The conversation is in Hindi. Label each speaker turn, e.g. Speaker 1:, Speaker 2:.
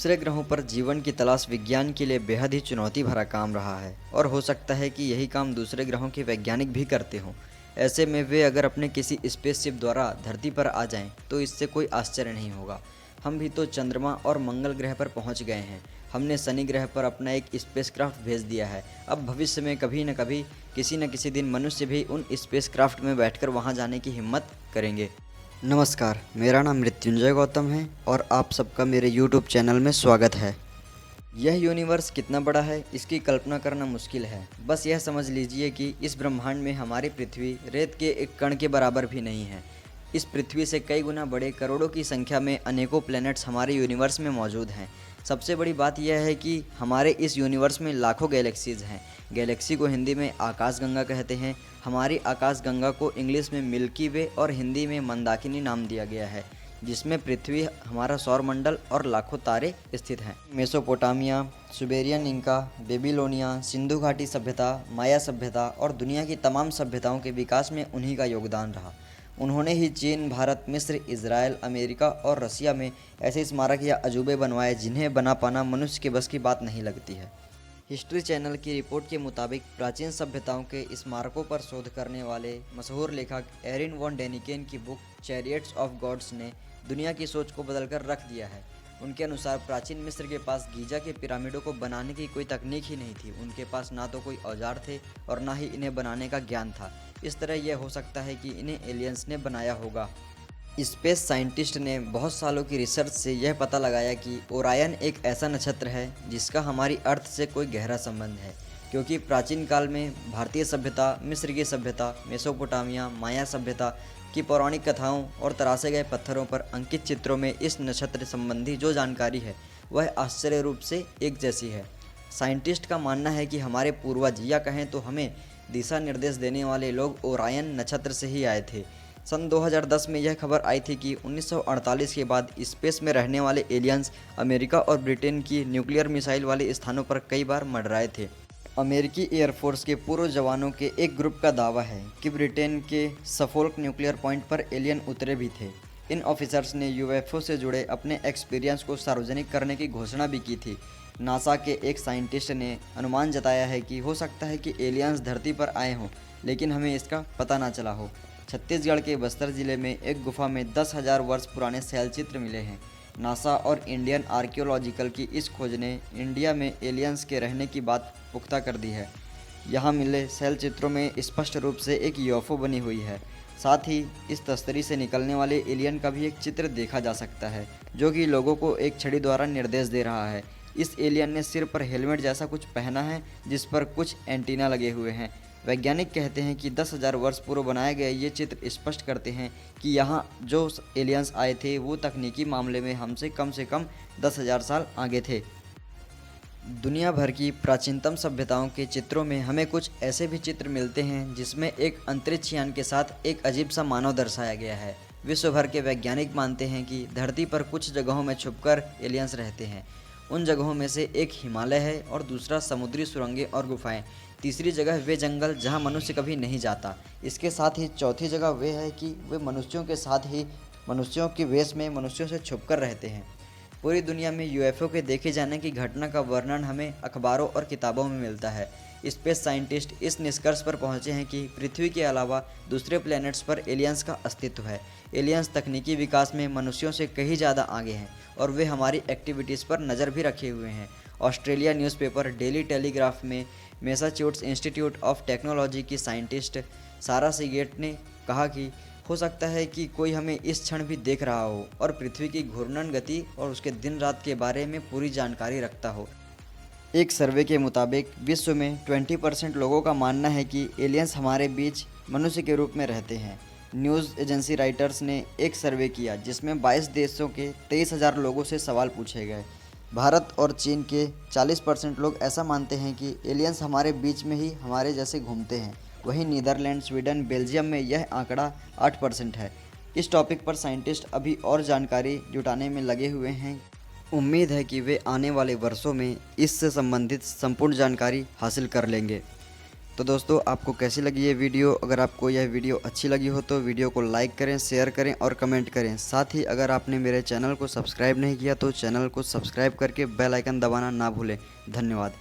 Speaker 1: दूसरे ग्रहों पर जीवन की तलाश विज्ञान के लिए बेहद ही चुनौती भरा काम रहा है और हो सकता है कि यही काम दूसरे ग्रहों के वैज्ञानिक भी करते हों। ऐसे में वे अगर अपने किसी स्पेसशिप द्वारा धरती पर आ जाएं तो इससे कोई आश्चर्य नहीं होगा। हम भी तो चंद्रमा और मंगल ग्रह पर पहुंच गए हैं। हमने शनि ग्रह पर अपना एक स्पेसक्राफ्ट भेज दिया है। अब भविष्य में कभी न कभी किसी न किसी दिन मनुष्य भी उन स्पेसक्राफ्ट में बैठकर वहां जाने की हिम्मत करेंगे। नमस्कार, मेरा नाम मृत्युंजय गौतम है और आप सबका मेरे YouTube चैनल में स्वागत है। यह यूनिवर्स कितना बड़ा है इसकी कल्पना करना मुश्किल है। बस यह समझ लीजिए कि इस ब्रह्मांड में हमारी पृथ्वी रेत के एक कण के बराबर भी नहीं है। इस पृथ्वी से कई गुना बड़े करोड़ों की संख्या में अनेकों प्लैनेट्स हमारे यूनिवर्स में मौजूद हैं। सबसे बड़ी बात यह है कि हमारे इस यूनिवर्स में लाखों गैलेक्सीज हैं। गैलेक्सी को हिंदी में आकाशगंगा कहते हैं। हमारी आकाशगंगा को इंग्लिश में मिल्की वे और हिंदी में मंदाकिनी नाम दिया गया है, जिसमें पृथ्वी, हमारा सौरमंडल और लाखों तारे स्थित हैं। Mesopotamia, Sumerian, Inca, Babylonia, Sindhu घाटी सभ्यता, माया सभ्यता और दुनिया की तमाम सभ्यताओं के विकास में उन्हीं का योगदान रहा। उन्होंने ही चीन, भारत, मिस्र, इजराइल, अमेरिका और रसिया में ऐसे स्मारक या अजूबे बनवाए जिन्हें बना पाना मनुष्य के बस की बात नहीं लगती है। हिस्ट्री चैनल की रिपोर्ट के मुताबिक प्राचीन सभ्यताओं के स्मारकों पर शोध करने वाले मशहूर लेखक एरिन वॉन डेनिकेन की बुक चैरियट्स ऑफ गॉड्स ने दुनिया की सोच को बदलकर रख दिया है। उनके अनुसार प्राचीन मिस्र के पास गीजा के पिरामिडों को बनाने की कोई तकनीक ही नहीं थी। उनके पास ना तो कोई औजार थे और ना ही इन्हें बनाने का ज्ञान था। इस तरह यह हो सकता है कि इन्हें एलियंस ने बनाया होगा। स्पेस साइंटिस्ट ने बहुत सालों की रिसर्च से यह पता लगाया कि ओरायन एक ऐसा नक्षत्र है जिसका हमारी अर्थ से कोई गहरा संबंध है, क्योंकि प्राचीन काल में भारतीय सभ्यता, मिस्र की सभ्यता, मेसोपोटामिया, माया सभ्यता की पौराणिक कथाओं और तराशे गए पत्थरों पर अंकित चित्रों में इस नक्षत्र संबंधी जो जानकारी है वह आश्चर्य रूप से एक जैसी है। साइंटिस्ट का मानना है कि हमारे पूर्वज, या कहें तो हमें दिशा निर्देश देने वाले लोग ओरायन नक्षत्र से ही आए थे। सन 2010 में यह खबर आई थी कि 1948 के बाद स्पेस में रहने वाले एलियंस अमेरिका और ब्रिटेन की न्यूक्लियर मिसाइल वाले स्थानों पर कई बार मंडराए थे। अमेरिकी एयरफोर्स के पूर्व जवानों के एक ग्रुप का दावा है कि ब्रिटेन के सफोल्क न्यूक्लियर पॉइंट पर एलियन उतरे भी थे। इन ऑफिसर्स ने यूएफओ से जुड़े अपने एक्सपीरियंस को सार्वजनिक करने की घोषणा भी की थी। नासा के एक साइंटिस्ट ने अनुमान जताया है कि हो सकता है कि एलियंस धरती पर आए हों, लेकिन हमें इसका पता ना चला हो। छत्तीसगढ़ के बस्तर जिले में एक गुफा में 10,000 वर्ष पुराने शैल चित्र मिले हैं। नासा और इंडियन आर्कियोलॉजिकल की इस खोज ने इंडिया में एलियंस के रहने की बात पुख्ता कर दी है। यहाँ मिले शैल चित्रों में स्पष्ट रूप से एक यूएफओ बनी हुई है। साथ ही इस तस्तरी से निकलने वाले एलियन का भी एक चित्र देखा जा सकता है, जो कि लोगों को एक छड़ी द्वारा निर्देश दे रहा है। इस एलियन ने सिर पर हेलमेट जैसा कुछ पहना है जिस पर कुछ एंटीना लगे हुए हैं। वैज्ञानिक कहते हैं कि 10,000 वर्ष पूर्व बनाए गए ये चित्र स्पष्ट करते हैं कि यहाँ जो एलियंस आए थे वो तकनीकी मामले में हमसे कम 10,000 साल आगे थे। दुनिया भर की प्राचीनतम सभ्यताओं के चित्रों में हमें कुछ ऐसे भी चित्र मिलते हैं जिसमें एक अंतरिक्ष यान के साथ एक अजीब सा मानव दर्शाया गया है। विश्व भर के वैज्ञानिक मानते हैं कि धरती पर कुछ जगहों में छुपकर एलियंस रहते हैं। उन जगहों में से एक हिमालय है और दूसरा समुद्री सुरंगें और गुफाएं। तीसरी जगह वे जंगल जहां मनुष्य कभी नहीं जाता। इसके साथ ही चौथी जगह वे है कि वे मनुष्यों के साथ ही मनुष्यों के वेश में मनुष्यों से छुपकर रहते हैं। पूरी दुनिया में यूएफओ के देखे जाने की घटना का वर्णन हमें अखबारों और किताबों में मिलता है। स्पेस साइंटिस्ट इस निष्कर्ष पर पहुंचे हैं कि पृथ्वी के अलावा दूसरे प्लैनेट्स पर एलियंस का अस्तित्व है। एलियंस तकनीकी विकास में मनुष्यों से कहीं ज़्यादा आगे हैं और वे हमारी एक्टिविटीज़ पर नज़र भी रखे हुए हैं। ऑस्ट्रेलिया न्यूज़पेपर डेली टेलीग्राफ में मैसाचुसेट्स इंस्टीट्यूट ऑफ टेक्नोलॉजी की साइंटिस्ट सारा सीगेट ने कहा कि हो सकता है कि कोई हमें इस क्षण भी देख रहा हो और पृथ्वी की घूर्णन गति और उसके दिन रात के बारे में पूरी जानकारी रखता हो। एक सर्वे के मुताबिक विश्व में 20% लोगों का मानना है कि एलियंस हमारे बीच मनुष्य के रूप में रहते हैं। न्यूज़ एजेंसी राइटर्स ने एक सर्वे किया जिसमें 22 देशों के 23,000 लोगों से सवाल पूछे गए। भारत और चीन के 40% लोग ऐसा मानते हैं कि एलियंस हमारे बीच में ही हमारे जैसे घूमते हैं। वहीं नीदरलैंड, स्वीडन, बेल्जियम में यह आंकड़ा 8% है। इस टॉपिक पर साइंटिस्ट अभी और जानकारी जुटाने में लगे हुए हैं। उम्मीद है कि वे आने वाले वर्षों में इससे संबंधित संपूर्ण जानकारी हासिल कर लेंगे। तो दोस्तों आपको कैसी लगी ये वीडियो? अगर आपको यह वीडियो अच्छी लगी हो तो वीडियो को लाइक करें, शेयर करें और कमेंट करें। साथ ही अगर आपने मेरे चैनल को सब्सक्राइब नहीं किया तो चैनल को सब्सक्राइब करके बेल आइकन दबाना ना भूलें। धन्यवाद।